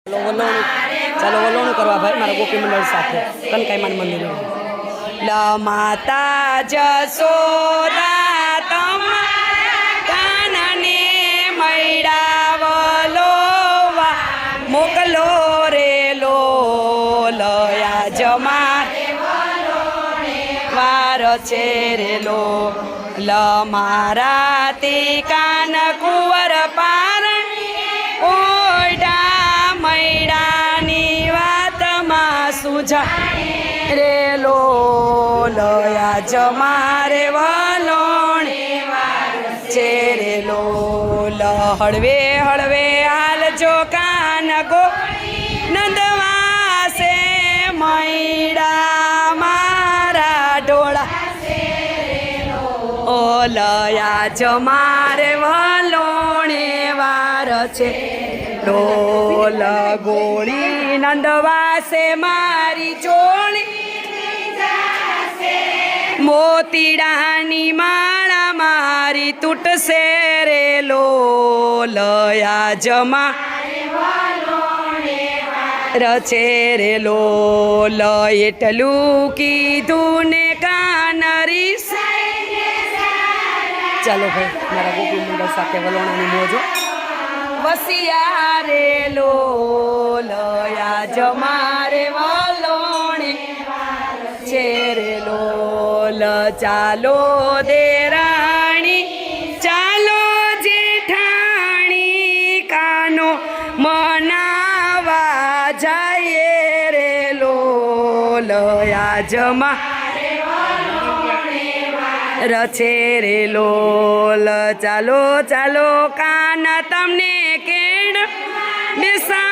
ચાલો વલોણું કરવા ભાઈ મારા ગોપી મંડળ સાથે કનકાઈમાન મંદિર લ માતા જસોદા તમારા કાનને મૈડા વલોવા મોકલો રે લો લયા જમા વાર છે રે લો લ મારા તે કાન કુંવર પારણી ઓઢા મૈડાની વાતમાં સુજા રે લો લયા જમારે વલોણે છે રે લો લ હળવે હળવે હાલજો કાન ગો નંદવાસે મૈડા મારા ઢોળા ઓ લયા જમારે વલોણે વાર છે ઢોલ ગોળી નંદવાસે મારી ચોળી મોતીડાની માળા મારી તૂટશે રે લો લયા જમા રચે રે લો લ એટલું કીધું ને કાનરી ચાલો ભાઈ મારા ગોપી મંડળ સાથે વલોણાની મોજો વસિયા રે લો લયા જમારે વલોણે છે રે લો લ ચાલો દેરાણી ચાલો જેઠાણી કાનો મનાવા જાય રે લો લયા જમા રચે રે લોલ ચાલો ચાલો કાન તમને કેડ બેસા